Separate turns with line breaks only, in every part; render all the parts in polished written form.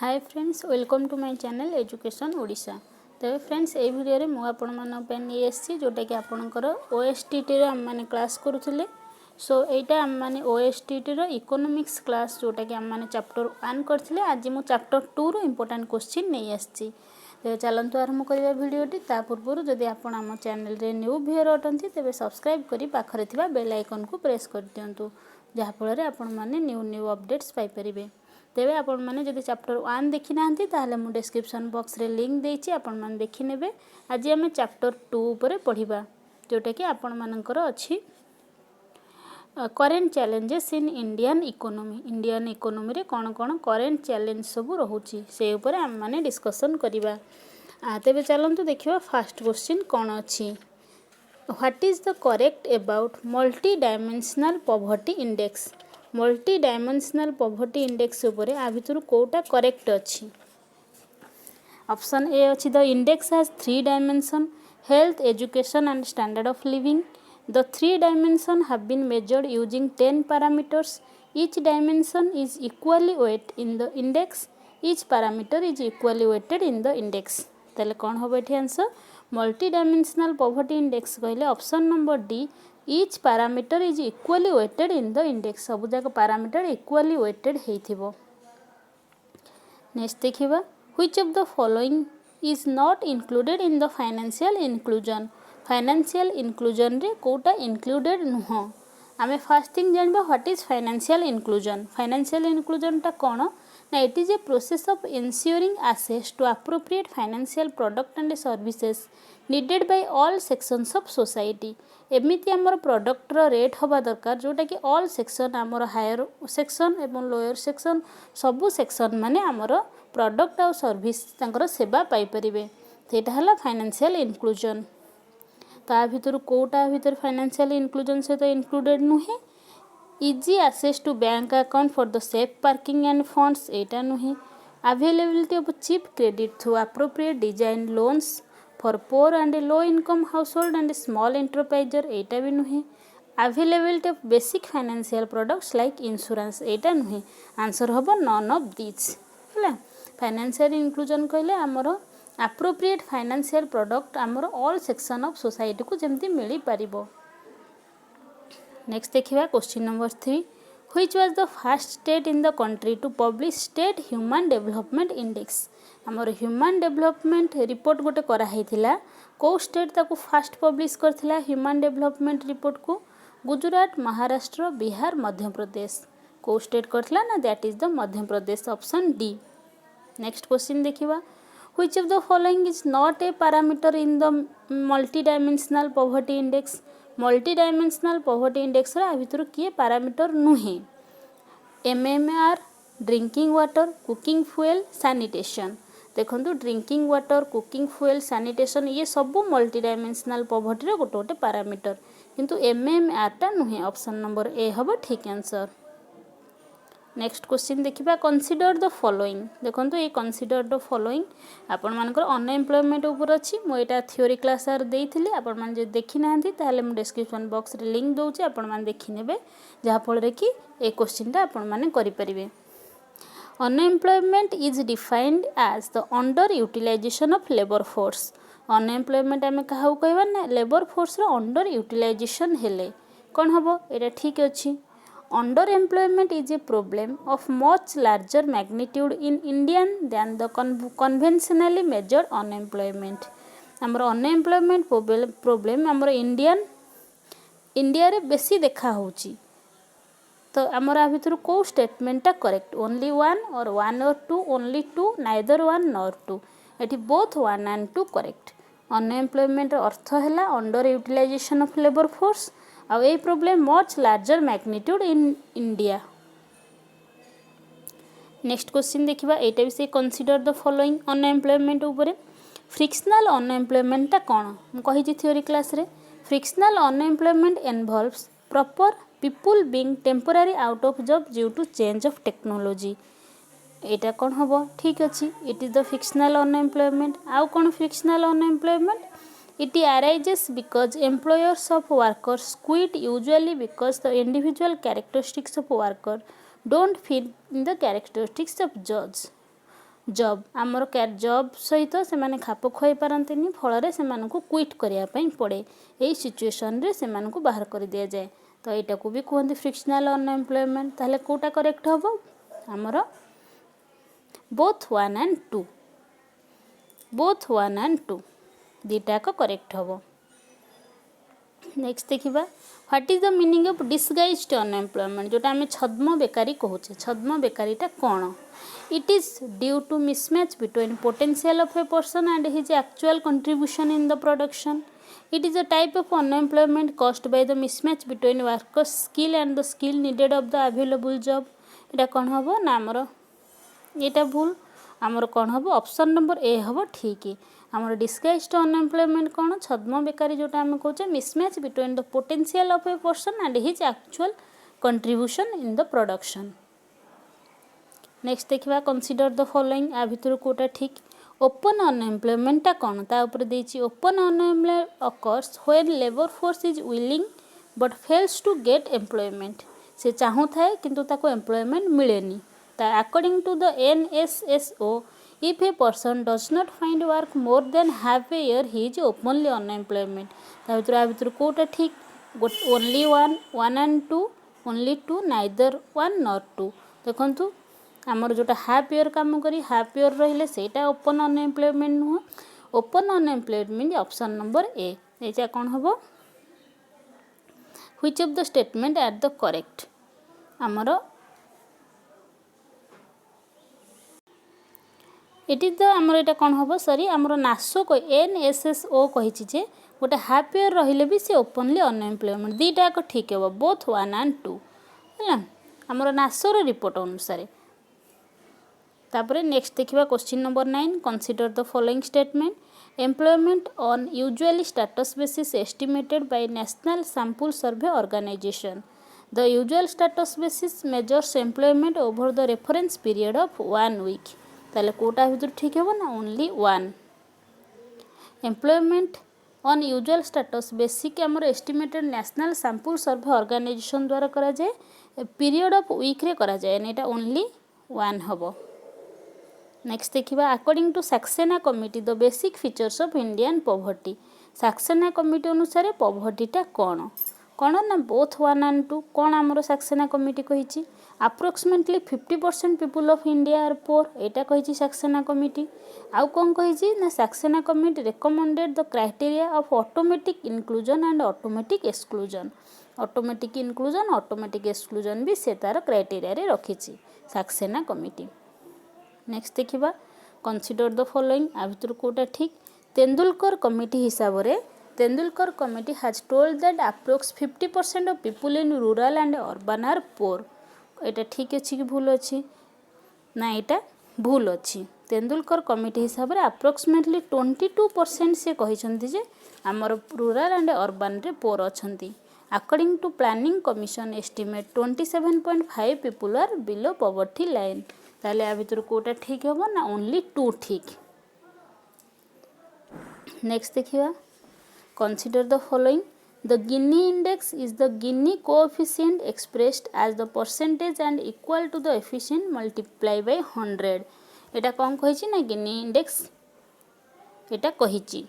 Hi friends welcome to my channel education Odisha. तेज friends ये video में मुझे नहीं आसी जोटा कि आपणकर ओएसटीटी आम मैंने क्लास करूँ। सो यहाँ आम मैंने ओएसटीटी इकोनॉमिक्स क्लास जोटा कि आम मैंने चैप्टर 1 करथिले। आज मु चैप्टर 2 रो इंपोर्टेंट क्वेश्चन नहीं आसी। तेज चलतु आरंभ करवा भिडियोटी। ता पूर्व जदि आपण आम चैनल रे न्यू व्यूअर अटंती तेबे सब्सक्राइब करी पाखरे थिबा बेल आइकन को प्रेस कर दियंतु जहाँफल आपण मैंने न्यू न्यू अपडेट्स पाई परिबे। तेबे आपण मैंने जदि चैप्टर 1 देखी ना ताहले मु डिस्क्रिप्शन बॉक्स रे लिंक देछि आपण मैंने देखि नेबे। आज आम चैप्टर 2 ऊपर पढ़िबा जोटा कि आपण मानकर अछि current challenges in Indian economy रे कौन कौन करेंट चैलेंज सब रहुछि से ऊपर आम माने डिस्कशन करिबा। तेबे चलंतु देखिबा फर्स्ट क्वेश्चन कौन अछि। What is the correct about multi dimensional poverty index. Multi dimensional poverty index ऊपर आ भितर कोटा करेक्ट अछि। ऑप्शन ए अछि the index has 3 dimension health education and standard of living. The 3 dimensions have been measured using 10 parameters. Each dimension is equally weighted in the index. Each parameter is equally weighted in the index. ताले कौन होबो एठी answer multi dimensional poverty index कहले option number D each parameter is equally weighted in the index। सब जाक parameter equally weighted हेइथिबो। Next देखिबा which of the following is not included in the financial inclusion। Financial inclusion रे कोटा included नुह। आमे first thing जानबा what is financial inclusion. Financial inclusion टा कोन ना it is a process of ensuring access to appropriate financial product and services needed by all sections of society. एमिति हमर प्रोडक्ट रो रेट होबा दरकार जोटा कि ऑल सेक्शन हमर हायर सेक्शन एवं लोअर सेक्शन सबु सेक्शन माने हमर प्रोडक्ट और सर्विस तांकर सेवा पाई परिबे। सेटा हला फाइनेंशियल इनक्लूजन। ता भितर कोटा भितर फाइनेंशियल इनक्लूजन से तो इंक्लूडेड नुहे। Easy access to bank account for the safe parking and funds एटा नुहे। Availability of cheap credit through appropriate design loans for poor and low income household and small एंटरप्राइजर एटा भी नुहे। Availability of basic financial products like insurance एटा नुहे। Answer होबो none of this हला। फाइनेंशियल इनक्लूजन कहले हमरो एप्रोप्रिएट फाइनेंशियल प्रोडक्ट आमर ऑल सेक्शन ऑफ सोसाइटी को जमती मिली पारिबो। नेक्स्ट देखिबा question number 3 which was the first state in the country to publish state human development index. आमर ह्यूमन डेवलपमेंट रिपोर्ट गोटे करा हेतिला को स्टेट ताको फर्स्ट पब्लिश करथिला ह्यूमन डेवलपमेंट रिपोर्ट को गुजरात महाराष्ट्र बिहार मध्य प्रदेश। को स्टेट करथिला ना that is the Madhya Pradesh option D. Next question देखिबा Which of the following is not a parameter in the multidimensional poverty index। multidimensional poverty index रा भितर किए पैरामीटर नुहे। MMR drinking water cooking fuel sanitation. देखंतु drinking water cooking fuel sanitation ये सब multidimensional poverty रे गोटे गोटे पैरामीटर किंतु MMR टा नुहे। ऑप्शन नंबर ए हबो ठीक आंसर। नेक्स्ट क्वेश्चन देखिबा कंसीडर द फॉलोइंग। देखंतु ये कंसीडर द फॉलोइंग आपण मानकर अनएम्प्लॉयमेंट ऊपर अछि। मो एटा थ्योरी क्लास आर देइथिले आपण मान जे देखि नाहंती ताले मु डिस्क्रिप्शन बॉक्स रे लिंक दोउची आपण मान देखि नेबे जहा फल रे कि ए क्वेश्चन टा आपण माने करि परिबे। Unemployment is defined as the under utilization of labour force. Unemployment आमे काहू कहबा ना लेबर फोर्स रो अंडर यूटिलाइजेशन हेले कोन हबो एटा ठीक अछि। Underemployment is a problem of much larger magnitude in India than the conventionally measured unemployment। आमर unemployment problem आमर इंडिया रे बेसी देखा होची। तो आमर आ भितर को स्टेटमेंट टा correct only one or two only two neither one nor two एठी बोथ 1 and 2 करेक्ट। अनएम्प्लॉयमेंट अर्थ हैला under utilization of labour force आ a problem much larger magnitude in India. Next question देखिबा एटा भी से कंसीडर द फॉलोइंग अनएम्प्लॉयमेंट ऊपर। Frictional unemployment टा कोन हम कहि जे थ्योरी क्लास रे frictional unemployment involves proper people being temporary out of job due to change of technology. एटा कोन हबो ठीक अछि it is the frictional unemployment. आउ कोन frictional unemployment it arises because employers of workers quit usually because the individual characteristics of worker don't fit in the characteristics of jobs। Job आमर job सहित से माने खाप खुआई पारंतिनी फल से क्विट करने पड़े यही सिचुएशन रे से बाहर कर दिया जाए तो यहाँ को भी कहते फ्रिक्शनल अनएम्प्लॉयमेंट ताहले कोटा करेक्ट हम आमर बोथ 1 and 2 बोथ 1 and 2 दीटाक करेक्ट हम। नेक्स्ट देखा what is the meaning of disguised unemployment जोटा आम छद्म बेकारी कहूचे छद्म बेकारीटा कौन it is due to mismatch between potential of a person and his actual contribution in the production it is a type of unemployment caused by the mismatch between workers skill and the skill needed of the available job इटा कौन हम ना आमर यहाँ भूल आमर कौन हम ऑप्शन नंबर ए हम ठीक आमर डिसगाइज्ड अनएम्प्लॉयमेंट कौन छद्म बेकारी जोटा आम कहे mismatch between the potential of a person and his actual contribution in the production. Next देखा कनसीडर द फॉलोइंग आ भितर कोटा ठीक ओपन अनएम्प्लॉयमेंटा कौन तापर देछि open unemployment occurs when labour force is willing but fails to get employment से चाहू थाए किंतु ताको एम्प्लॉयमेंट मिलेनी according to the NSSO if a person does not find work more than half a year he is openly unemployment ता भितर कोटा ठीक only 1 and 2 only 2 neither 1 nor 2 देखंतु आमर जोटा हाफ इयर काम करी हाफ इयर रहिले सेटा ओपन अनएम्प्लॉयमेंट नुह open unemployment option number A एटा कौन हम which of the statement are the correct आमर इट इज द आमर एटा कौन हम सॉरी आमर नासो NSSO कही जे गोटे हाफ इयर रहिले भी से ओपनली अनएम्प्लॉयमेंट दीटा ठीक हे बोथ 1 and 2 है आमर नासोर रिपोर्ट अनुसार तापरे नेक्स्ट देखिबा question number 9 consider the following statement employment on usually status basis estimated by national sample survey organisation the usual status basis measures employment over the reference period of 1 week ताले कोटा भितर ठीक हेबो ना only 1 employment on usual status basic आमर estimated national sample survey organisation द्वारा करा जाए पीरियड ऑफ वीक रे करा जाए एटा ओनली 1 हबो। नेक्स्ट देखिबा according to Saxena committee the basic features of Indian poverty Saxena committee अनुसार पॉवर्टीटा कौन कौन ना बोथ 1 and 2 कौन आमर सक्सेना कमिटी कही approximately 50% people of India are poor एटा कही सक्सेना कमिटी आउ कौन कही ना Saxena committee recommended the criteria of automatic inclusion and automatic exclusion automatic inclusion automatic exclusion भी से तार क्राइटेरिया रे रखी सक्सेना कमिटी। नेक्स्ट देखिबा कंसीडर द फॉलोइंग आ भितर कोटा ठीक तेंदुलकर कमिटी हिसाब रे Tendulkar committee has told that approx 50% of people in rural and urban are poor एटा ठीक अछि कि भूल अछि ना एटा भूल अछि तेंदुलकर कमिटी हिसाब रे अप्रोक्सीमेटली 22% से कहिसंती जे हमर रूरल एंड अर्बन रे पोर अछंती according to planning commission estimate 27.5 people are below poverty line ताले आ भितर कोटा ठीक हेबो ना ओनली 2 ठीक। नेक्स्ट देखिबा consider the following the Gini index is the Gini coefficient expressed as the percentage and equal to the efficient multiply by 100 एटा कोन कहिछि ना गिनी इंडेक्स एटा कहिछि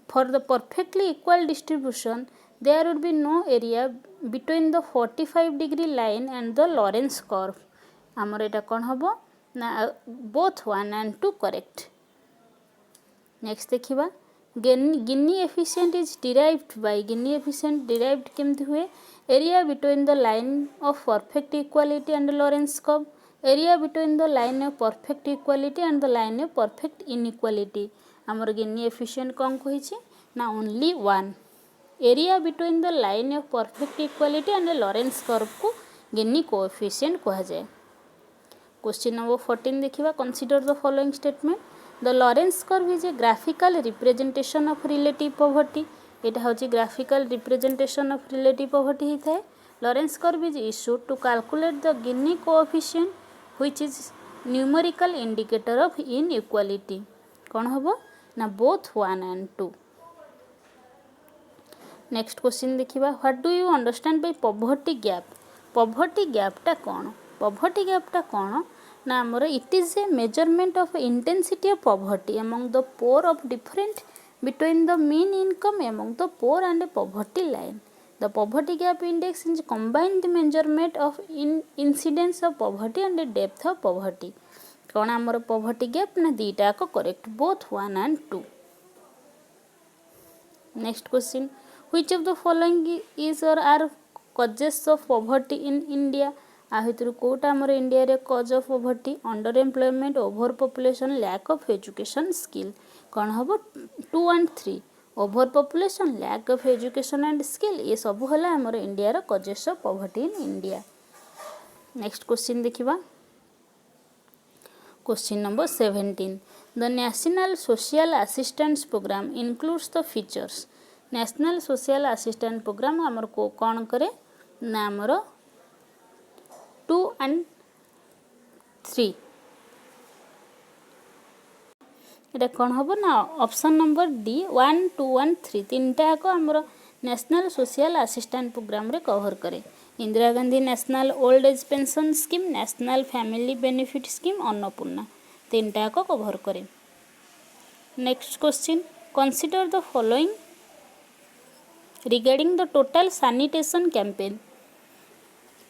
for the perfectly equal distribution there would be no area between the 45 degree line and the Lorenz curve आमर एटा कौन हम ना बोथ 1 and 2 करेक्ट। नेक्स्ट देखिबा Gini efficient is derived by Gini efficient derived केमति हुए area between the line of perfect equality and Lorenz curve area between the line of perfect equality and the line of perfect inequality आमर Gini efficient कौन कहिछि ना only 1 area between the line of perfect equality and Lorenz curve को Gini coefficient कहा जाए। Question number 14 देखिबा consider the following statement the Lorenz curve is a graphical representation of relative poverty एटा होची graphical representation of relative poverty ही थाए Lorenz curve is issued to calculate the Gini coefficient which is numerical indicator of inequality कौन हबो ना both 1 and 2। Next question देखिबा what do you understand by poverty gap टा कौन poverty गैपटा कौन ना आमर it is a measurement of intensity of poverty among the poor of different between the mean income among the poor and poverty line. The poverty gap index is combined measurement of incidence of poverty and depth of poverty. कौन आमर poverty gap ना दीटा को correct both 1 and 2. Next question, which of the following is or are causes of poverty in India? आ भितर कोटा आमर India रे cause of poverty, underemployment, overpopulation, lack of education skill. कौन हम 2 and 3 overpopulation, lack of education and skill ये सब है आमर India रो causes of poverty in India. Next question देखिबा. Question number 17. The national social assistance programme includes the features. National social assistance programme आमर को कौन करे ना आमर 2 and 3 এটা कौन हम ना ऑप्शन नंबर डी 1, 2 and 3 तीनटा को आमर नेशनल सोशल असिस्टेंस प्रोग्राम रे कवर करे. Indira Gandhi national old age pension scheme, national family benefit scheme, Annapurna तीनटा को कवर करे. Next question, consider the following regarding the total sanitation campaign.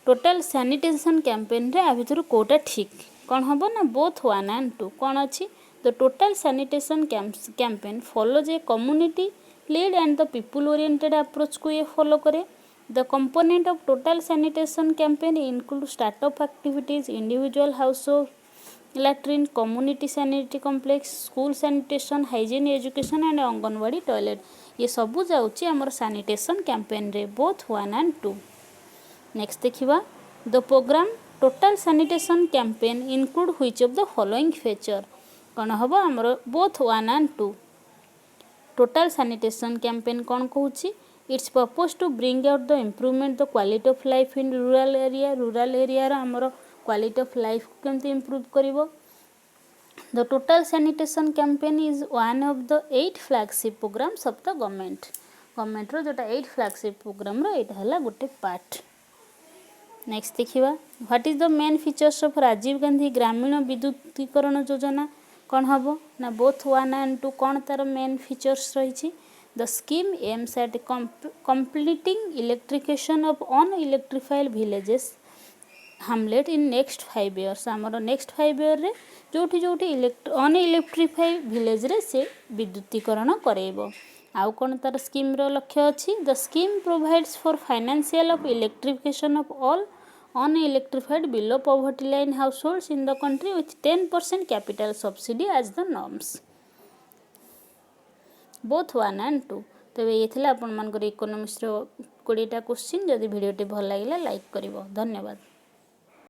Total sanitation campaign रे आ भितर कोटा ठीक कौन हम ना बोथ 1 and 2 कौन अच्छी. The total sanitation campaign follows a community led and the people oriented approach को ये follow करे. The component of total sanitation campaign include startup activities, individual household latrine, community sanitary complex, school sanitation, hygiene education and anganwadi toilet. ये सबू जाउची हमर sanitation campaign रे both 1 and 2. Next देखिबा. The program total sanitation campaign include which of the following feature. कौन हम आमर both 1 and 2. Total sanitation campaign कौन कहूँ. Its purpose to bring out the improvement the quality of life in rural area. Rural area आमर quality of life केमती improve करिवो. The total sanitation campaign is one of the 8 flagship programmes of the government रो जोटा 8 flagship programme रो एटा हला गोटे part. Next देखिबा. What is the main features of Rajiv Gandhi ग्रामीण विद्युतीकरण योजना. कौन हम ना बोथ 1 and 2 कौन तार मेन फीचर्स रही. The scheme aims at completing electrification of unelectrified villages hamlet in next 5 years. आमर नेक्स्ट 5 year रे जोठी जोठी अनइलेक्ट्रिफाइड विलेज रे से विद्युतीकरण करेइबो. आउ कौन तार स्कीम रो लक्ष्य अच्छी. The scheme provides for financial of electrification of all unelectrified below poverty line households in the country with 10% capital subsidy as the norms. Both 1 and 2. तेबे ये थिला आपण मानकर इकोनॉमिक्स रो 20टा क्वेश्चन. जदि वीडियोटी भल लागिला लाइक करिवो. धन्यवाद.